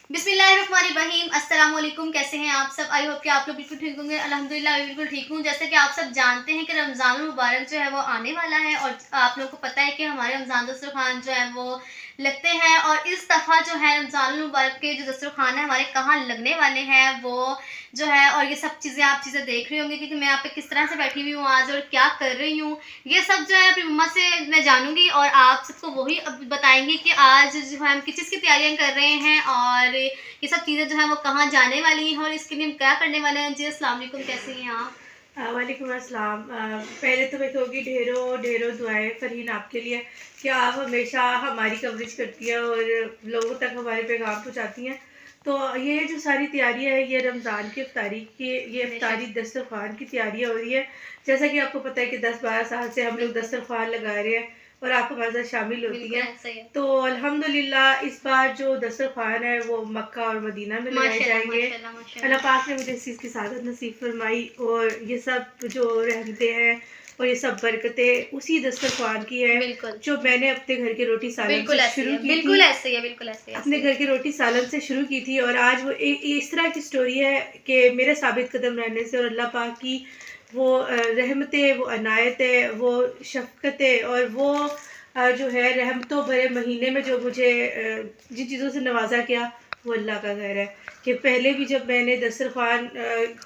बिस्मिल्लाहिर्रहमानिर्रहीम। अस्सलाम वालेकुम। कैसे हैं आप सब? आई होप कि आप लोग बिल्कुल ठीक होंगे। अल्हम्दुलिल्लाह मैं बिल्कुल ठीक हूँ। जैसे कि आप सब जानते हैं कि रमज़ानुल मुबारक जो है वो आने वाला है और आप लोगों को पता है कि हमारे रमज़ान दस्तरखान जो है वो लगते हैं और इस दफ़ा जो है रमज़ानुल मुबारक के जो दस्तरखान है हमारे कहाँ लगने वाले हैं वो जो है, और ये सब चीज़ें आप देख रही होंगी कि मैं यहाँ पे किस तरह से बैठी हुई हूँ आज और क्या कर रही हूँ। ये सब जो है अपनी मम्मा से मैं जानूँगी और आप सबको वही अब बताएँगी कि आज जो है हम किस चीज़ की तैयारियाँ कर रहे हैं और ये सब चीज़ें जो हैं वो कहाँ जाने वाली हैं और इसके लिए हम क्या करने वाले हैं। जी अस्सलाम वालेकुम, कैसी हैं आप? वालेकुम अस्सलाम। पहले तो मैं कहूँगी ढेरों ढेरों दुआएं फ़रहीन आपके लिए कि आप हमेशा हमारी कवरेज करती हैं और लोगों तक हमारे पैगाम पहुँचाती हैं। तो ये जो सारी तैयारियां है ये रमज़ान की इफ्तारी की, ये इफ्तारी दस्तरखान की तैयारियां हो रही है। जैसा कि आपको पता है कि 10-12 साल से हम लोग दस्तरखान लगा रहे हैं और आप हमारे साथ शामिल होती हैं। तो अल्हम्दुलिल्लाह इस बार जो दस्तरखान है वो मक्का और मदीना में लगाए जाएंगे। अल्लाह पाक ने मुझे इस चीज़ की सादत नसीब फरमाई और ये सब जो रहमतें हैं और ये सब बरकतें उसी दस्तरखान की है जो मैंने अपने घर के रोटी सालन से शुरू की थी। बिल्कुल ऐसे ही है, बिल्कुल ऐसे ही है। अपने घर की रोटी सालन से शुरू की थी और आज वो इस तरह की स्टोरी है कि मेरे साबित कदम रहने से और अल्लाह पाक की वो रहमतें, वो अनायत है, वो शफ़क़त और वो जो है रहमतों भरे महीने में जो मुझे जिन चीज़ों से नवाजा किया वो अल्लाह का खैर है। कि पहले भी जब मैंने दस्तरखान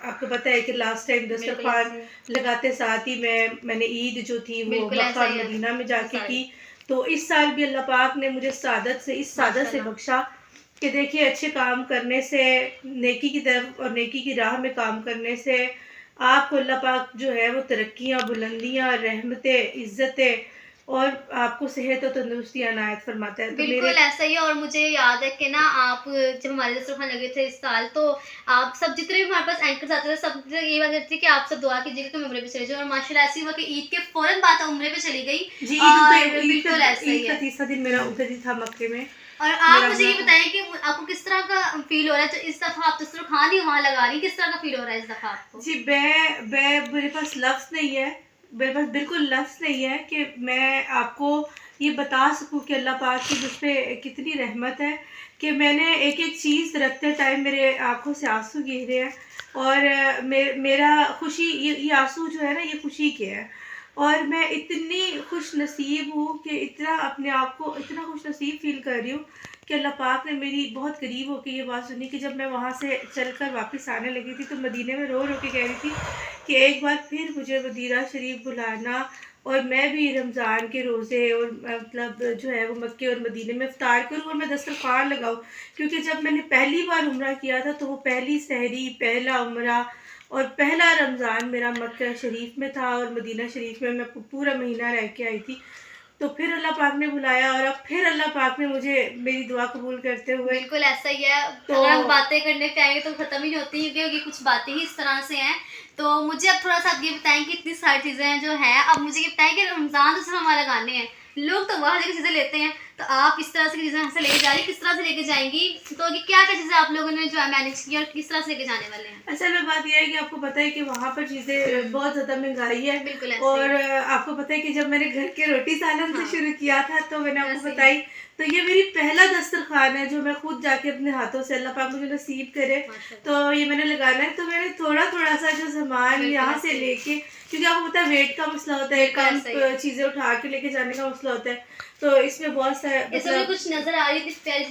आपको पता है कि लास्ट टाइम दस्तरखान लगाते साथ ही मैंने ईद जो थी वो मक्का और मदीना में जाके की। तो इस साल भी अल्लाह पाक ने मुझे इस सादत से बख्शा कि देखिए अच्छे काम करने से, नेकी की तरफ और नेकी की राह में काम करने से आपको अल्लाह पाक जो है वो तरक्कियाँ, बुलंदियाँ, रहमतें, इज़्ज़तें और आपको सेहत और तंदुरुस्ती अनायत फरमाता है। तो बिल्कुल ऐसा ही है। और मुझे याद है कि ना आप जब हमारे दस्तरखान लगे थे इस साल, तो आप सब जितने भी हमारे पास एंकर्स आते थे सब ये बात करती थी कि आप सब दुआ कीजिएगा कि मैं उम्रे पे चले जाऊँ, और माशाल्लाह ऐसी हुआ कि ईद के फौरन बाद उम्रे पे चली गई। जी, बिल्कुल ऐसा ही है। तीसरा दिन मेरा उधर ही था मक्के में। और आप मुझे ये बताएं कि आपको किस तरह का फील हो रहा है जो इस दफा आप दस्तरखान ही वहाँ लगा रही, किस तरह का फील हो रहा है इस दफा आपको? जी, मेरे पास लफ्ज़ नहीं है, मेरे पास बिल्कुल लफ्ज़ नहीं है कि मैं आपको ये बता सकूं कि अल्लाह पाक की मुझ पे कितनी रहमत है कि मैंने एक-एक चीज़ रखते टाइम मेरे आँखों से आँसू गिर रहे हैं और मेरा खुशी ये आँसू जो है ना ये खुशी के हैं और मैं इतनी खुश नसीब हूँ कि इतना अपने आप को इतना खुश नसीब फ़ील कर रही हूँ कि अल्लाह पाक ने मेरी बहुत करीब होकर ये बात सुनी कि जब मैं वहाँ से चलकर वापस आने लगी थी तो मदीने में रो के कह रही थी कि एक बार फिर मुझे मदीना शरीफ बुलाना और मैं भी रमज़ान के रोज़े और मतलब जो है वो मक्के और मदीने में इफ्तार करूँ और मैं दस्तरखान लगाऊँ। क्योंकि जब मैंने पहली बार उम्रा किया था तो वो पहली सहरी, पहला उम्रा और पहला रमज़ान मेरा मक्का शरीफ में था और मदीना शरीफ में मैं पूरा महीना रह के आई थी। तो फिर अल्लाह पाक ने बुलाया और अब फिर अल्लाह पाक ने मुझे मेरी दुआ कबूल करते हुए। बिल्कुल ऐसा ही है। तो अगर हम बातें करने पे आएंगे तो खत्म ही नहीं होती, क्योंकि कुछ बातें ही इस तरह से हैं। तो मुझे अब थोड़ा सा आप ये बताएं कि इतनी सारी चीज़ें हैं जो है, अब मुझे ये बताएं कि रमज़ान तो सिर्फ हमारे लगाने हैं, लोग तो वहाँ जाकर चीज़ें लेते हैं, तो आप इस तरह से चीज़ें यहाँ से लेके जा रही, किस तरह से लेके जाएंगी? तो ये क्या क्या चीज़ें आप लोगों ने जो है मैनेज की और किस तरह से लेके जाने वाले हैं? असल में बात यह है कि आपको पता है कि वहाँ पर चीज़ें बहुत ज़्यादा महंगाई है। बिल्कुल और आपको पता है कि जब मैंने घर के रोटी सालन से शुरू किया था तो मैंने आपको बताई, तो ये मेरी पहला दस्तरखान है जो मैं खुद जाके अपने हाथों से अल्लाह पाक मुझे नसीब करे तो ये मैंने लगाना है। तो मैंने थोड़ा थोड़ा सा जो सामान यहाँ से लेके, क्योंकि आपको पता है वेट का मसला होता है, कम चीज़ें उठा के लेके जाने का मसला होता है, तो इसमें बहुत सारे मतलब कुछ नजर आ रही थी प्यारी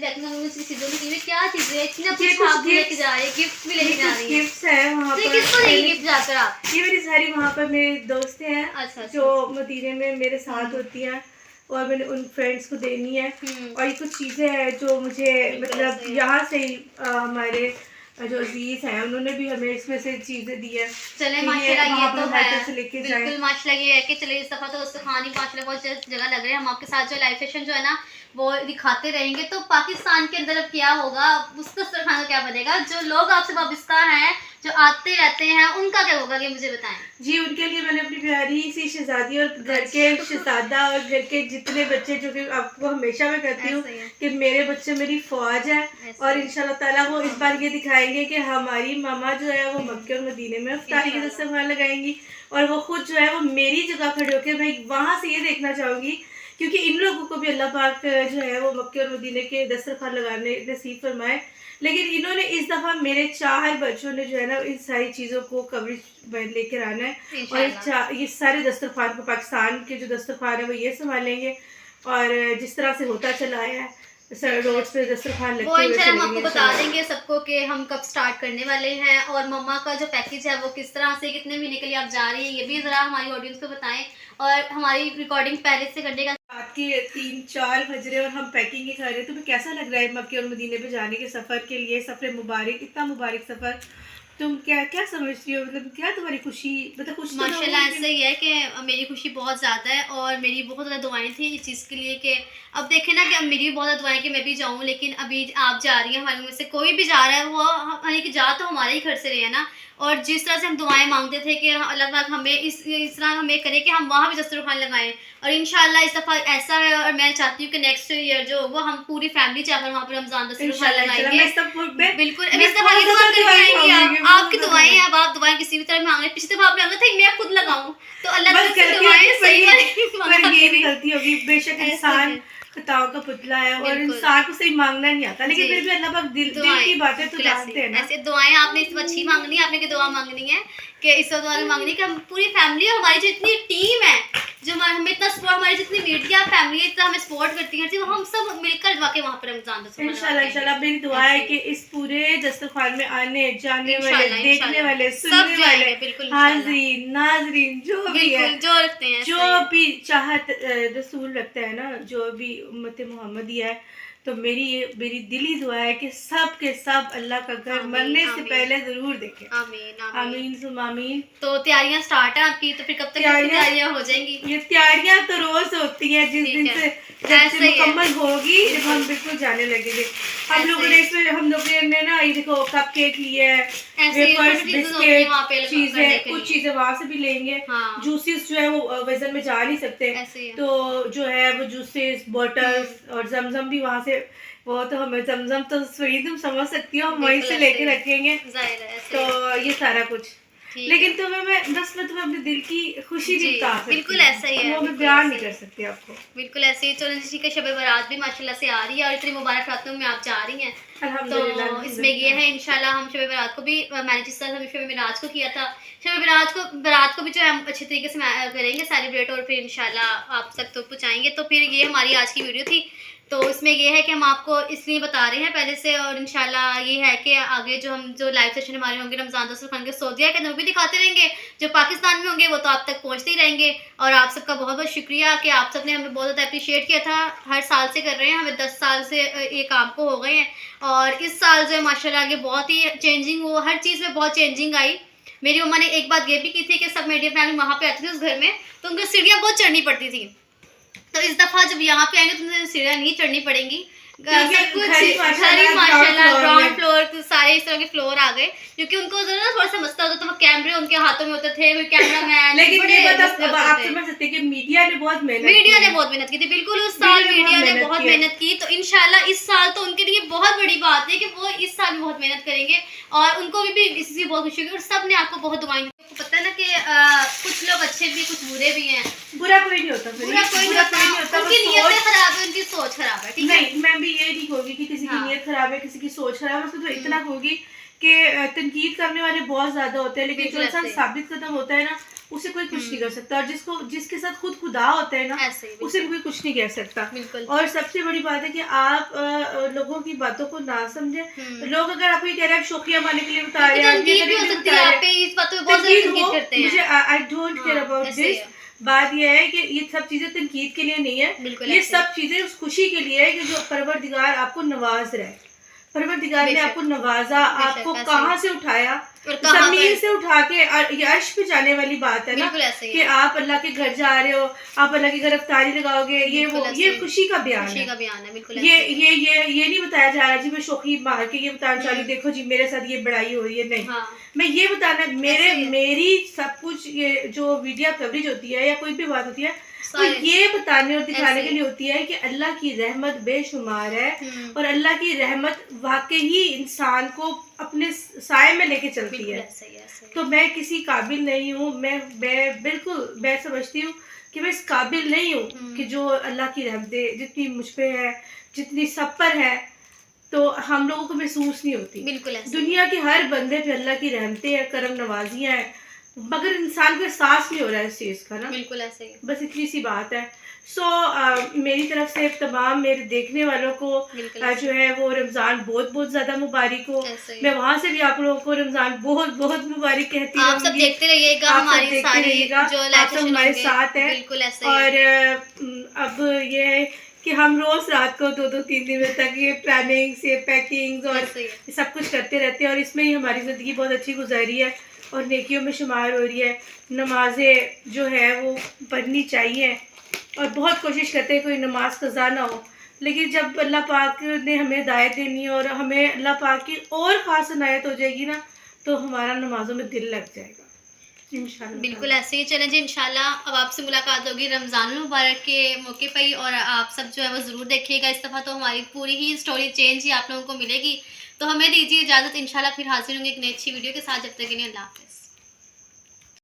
सी चीजों की, क्या चीजें इतना कुछ आप लेके जा रही है, गिफ्ट भी लेके जा रही है, गिफ्ट्स है वहाँ पर। किसको देंगे गिफ्ट जाकर आप? ये मेरी सारी वहाँ पर मेरी दोस्तें हैं। अच्छा, जो मदीने में मेरे साथ होती हैं और मैंने उन फ्रेंड्स को देनी है। और ये कुछ चीज़ें हैं जो मुझे मतलब यहाँ से ही हमारे जो अजीज हैं उन्होंने भी हमें इसमें से चीज़ें दी है। चले माशाल्लाह, ये तो है बिल्कुल माशाल्लाह, ये है कि चले इस दफ़ा तो दस्तरखान ही माशाल्लाह बहुत जगह लग रहे हैं। हम आपके साथ जो लाइव सेशन जो है ना वो दिखाते रहेंगे। तो पाकिस्तान के अंदर अब क्या होगा, उस दस्तरखान का क्या बनेगा? जो लोग आपसे वाबस्ता हैं, जो आते रहते हैं, उनका क्या होगा, ये मुझे बताएं। जी, उनके लिए मैंने अपनी प्यारी सी शहजादी और घर के शहजादा और घर के जितने बच्चे, जो कि आपको हमेशा मैं कहती हूँ कि मेरे बच्चे मेरी फौज है और इंशाल्लाह ताला वो इस बार ये दिखाएंगे कि हमारी मामा जो है वो मक्के और मदीने में इफ्तारी की दस्तरखान लगाएंगी और वो खुद जो है वो मेरी जगह खड़े होकर मैं वहाँ से ये देखना चाहूँगी क्योंकि इन लोगों को भी अल्लाह पाक जो है वो मक्के और मदीने के दस्तरखान लगाने नसीब फरमाए। लेकिन इन्होंने इस दफ़ा मेरे 4 बच्चों ने जो है ना इन सारी चीज़ों को कवरेज में लेकर आना है और ये सारे दस्तरखान को पाकिस्तान के जो दस्तरखान है वो ये संभालेंगे और जिस तरह से होता चला आया है रोड पे दस्तरखान लगते वो हुए इंशाल्लाह हम आपको चलेंगे बता देंगे सबको कि हम कब स्टार्ट करने वाले हैं और मम्मा का जो पैकेज है वो किस तरह से कितने महीने के लिए आप जा रही हैं ये भी ज़रा हमारी ऑडियंस को बताएं और हमारी रिकॉर्डिंग पहले से करने का रात के 3-4 बज रहे और हम पैकिंग ही कर रहे हैं। तुम्हें कैसा लग रहा है मक्के और मदीने पे जाने के सफ़र के लिए? सफ़र मुबारक, इतना मुबारक सफ़र तुम क्या क्या समझती हो? मतलब क्या तुम्हारी खुशी, मतलब खुश तो माशाल्लाह ऐसा ही है कि मेरी खुशी बहुत ज़्यादा है और मेरी बहुत ज़्यादा दुआएं थी इस चीज़ के लिए कि अब देखें ना कि अब मेरी भी बहुत ज़्यादा दुआएं कि मैं भी जाऊं, लेकिन अभी आप जा रही हैं, हमारे में से कोई भी जा रहा है वो यानी कि जा तो हमारे ही घर से रहे हैं ना। और जिस तरह से हम दुआएं मांगते थे कि अल्लाह पाक हमें इस तरह हमें करे कि हम वहाँ भी दस्तरखान लगाएं और इंशाल्लाह इस दफ़ा ऐसा है और मैं चाहती हूँ कि नेक्स्ट ईयर जो होगा हम पूरी फैमिली जाकर वहाँ पर रमज़ान दस्तरखान लगाएंगे। बिल्कुल अब इस दफ़ा ये दुआ करके आएंगे आपकी दुआएं हैं। अब आप दुआएं किसी भी तरह मांग रहे हैं, पिछली दफ़ा आपने मांगा था मैं खुद लगाऊं तो अल्लाह ताला से दुआएं सही वाली गलती होगी। बेशक इंसान खताओं का पुतला है और इंसान को सही मांगना नहीं आता, लेकिन फिर भी अल्लाह पाक दिल की बातें तो जानते हैं ना। ऐसे दुआएं आपने इस अच्छी मांगनी है, आपने की दुआ मांगनी है कि इस दुआ मांगनी है कि हम पूरी फैमिली और हमारी जो इतनी टीम है जो हमें इतना सपोर्ट, हमारी जितनी मीडिया फैमिली इतना हमें सपोर्ट करती है वो हम सब मिलकर जाके वहाँ पर रमजान इंशाल्लाह इंशाल्लाह मेरी दुआ है कि इस पूरे दस्तरखान में आने जाने वाले, देखने वाले, सुनने वाले, हाज़रीन नाज़रीन जो भी है, जो रखते हैं, जो भी चाहत रसूल रखता है ना, जो भी उम्मत मोहम्मदी है, तो मेरी दिली दुआ है कि सब के सब अल्लाह का घर मरने से पहले जरूर देखें। आमीन आमीन सुम आमीन। तो तैयारियां स्टार्ट है आपकी, तो फिर कब तक तैयारियां हो जाएंगी? ये तैयारियां तो रोज होती हैं, जिस दिन से जब मुकम्मल होगी जब हम बिल्कुल जाने लगेंगे। हम लोगों ने इसमें ना ये देखो कप केक लिया है, वेफर्स, बिस्किट, चीजें, कुछ चीजें वहाँ से भी लेंगे। जूसेस जो है वो वजन में जा नहीं सकते, तो जो है वो जूसेस, बॉटल्स और जमजम भी वहाँ से, वो तो हमें जमजम तो तुम समझ सकती हो हम वहीं से लेके रखेंगे, तो ये सारा कुछ। लेकिन मैं तुम्हें अपने दिल की खुशी भी बता सकती हूँ, बिल्कुल ऐसा ही है, वो मैं बयान नहीं कर सकती आपको। बिल्कुल ऐसे ही। चलो जी, शब बारात भी माशाल्लाह से आ रही है और इतनी मुबारक रातों में आप जा रही हैं, तो इसमें ये है इंशाल्लाह हम शब बारात को भी मैंने जिस तरह से शब बारात को किया था, शब बारात को भी जो है हम अच्छे तरीके से करेंगे सेलिब्रेट और फिर इंशाल्लाह आप तक तो पहुँचाएंगे। तो फिर ये हमारी आज की वीडियो थी, तो इसमें ये है कि हम आपको इसलिए बता रहे हैं पहले से, और इंशाल्लाह ये है कि आगे जो लाइव सेशन हमारे होंगे रमज़ान दस्तरखान के सऊदीया के अंदर भी दिखाते रहेंगे, जो पाकिस्तान में होंगे वो तो आप तक पहुंचते ही रहेंगे। और आप सबका बहुत बहुत शुक्रिया कि आप सब ने हमें बहुत ज़्यादा अप्रिशिएट किया था, हर साल से कर रहे हैं, हमें 10 साल से ये काम को हो गए हैं और इस साल जो है माशाल्लाह आगे बहुत ही चेंजिंग हुआ, हर चीज़ में बहुत चेंजिंग आई। मेरी अम्मा ने एक बात ये भी की थी कि सब मीडिया फैमिली वहाँ पे आती थी उस घर में, तो उनको सीढ़ियाँ बहुत चढ़नी पड़ती थी, तो इस दफ़ा जब यहाँ पे आएंगे तो मुझे सीढ़ियाँ नहीं चढ़नी पड़ेंगी, सब कुछ माशाल्लाह ग्राउंड फ्लोर सारे इस तरह के फ्लोर आ गए, क्योंकि उनको ना थोड़ा सा मसला होता था, वो कैमरे उनके हाथों में होते थे, वो कैमरामैन। लेकिन ये आप समझ सकते हैं कि मीडिया ने बहुत मेहनत की थी, बिल्कुल उस साल मीडिया ने बहुत मेहनत की, तो इंशाल्लाह इस साल तो उनके लिए बहुत बड़ी बात है कि वो इस साल भी बहुत मेहनत करेंगे और उनको भी इससे बहुत खुशी होगी और सब ने आपको बहुत दुआएं। पता है ना कि कुछ लोग अच्छे भी कुछ बुरे भी हैं, बुरा कोई नहीं होता, उनकी नीयत खराब है, उनकी सोच खराब है, ठीक है? नहीं, मैं भी ये नहीं कहूँगी कि किसी की नीयत खराब है, किसी की सोच खराब है, उसको तो इतना कहूँगी कि तनकीद करने वाले बहुत ज्यादा होते हैं, लेकिन जो इंसान साबित कदम होता है ना उसे कोई कुछ नहीं कर सकता, और जिसके साथ खुदा होता है ना उसे कोई कुछ नहीं कह सकता। और सबसे बड़ी बात है कि आप लोगों की बातों को ना समझे। लोग अगर आपको ये कह रहे हैं शौकिया मारने के लिए बता रहे हैं, मुझे I don't care about this. बात यह है कि ये सब चीजें तनकीद के लिए नहीं है, ये सब चीजें उस खुशी के लिए है कि जो परवरदिगार आपको नवाज रहा है, परवरदिगार ने आपको नवाजा, आपको कहाँ से उठाया, जमीन से उठा के अर्श पे जाने वाली बात है ना, कि आप अल्लाह के घर जा रहे हो, आप अल्लाह की गिरफ्तारी लगाओगे, ये खुशी का बयान है। ये नहीं बताया जा रहा जी मैं शौकी मार के ये बताना चाह रही देखो जी मेरे साथ ये बड़ाई हो रही है, नहीं। मैं ये बताना मेरी सब कुछ ये जो मीडिया कवरेज होती है या कोई भी बात होती है तो ये बताने और दिखाने के लिए होती है कि अल्लाह की रहमत बेशुमार है और अल्लाह की रहमत वाकई ही इंसान को अपने साए में लेके चलती है। तो मैं किसी काबिल नहीं हूँ, मैं बिल्कुल मैं समझती हूँ कि मैं इस काबिल नहीं हूँ कि जो अल्लाह की रहमतें जितनी मुझ पे है, जितनी सब पर है, तो हम लोगों को महसूस नहीं होती। बिल्कुल ऐसे ही। दुनिया के हर बंदे पे अल्लाह की रहमतें हैं, करम नवाजियाँ हैं, मगर इंसान को एहसास नहीं हो रहा है इस चीज़ का ना। बिल्कुल ऐसे ही। बस इतनी सी बात है। सो मेरी तरफ से तमाम मेरे देखने वालों को बिल्कुल जो है वो रमज़ान बहुत-बहुत ज़्यादा मुबारक हो। ऐसे ही। मैं वहाँ से भी आप लोगों को रमज़ान बहुत-बहुत मुबारक कहती आप सब रहूँगी। देखते रहिएगा आप सब हमारी देखते सारी रहिएगा, जो आप लाइव सब सेशन हमारे होंगे। साथ हैं। बिल्कुल ऐसे ही। और अब ये है कि हम रोज़ रात को 2-2 3 बजे तक ये प्लानिंग्स, ये पैकिंग्स और ऐसे ही। सब कुछ करते रहते हैं, और इसमें ही हमारी ज़िंदगी बहुत अच्छी गुज़री है और नेकियों में शुमार हो रही है। नमाज़ें जो है वो पढ़नी चाहिए, और बहुत कोशिश करते हैं कोई नमाज कज़ा ना हो, लेकिन जब अल्लाह पाक ने हमें हिदायत देनी है और हमें अल्लाह पाक की और ख़ास इनायत हो जाएगी ना, तो हमारा नमाज़ों में दिल लग जाएगा इंशाअल्लाह। बिल्कुल ऐसे ही। चलें जी, इंशाल्लाह अब आपसे मुलाकात होगी रमज़ानुल मुबारक के मौके पर ही, और आप सब जो है वो ज़रूर देखिएगा। इस दफ़ा तो हमारी पूरी ही स्टोरी चेंज ही आप लोगों को मिलेगी। तो हमें दीजिए इजाज़त, इंशाल्लाह फिर हाज़िर होंगे एक नई अच्छी वीडियो के साथ। जब तक के लिए अल्लाह हाफ़िज़।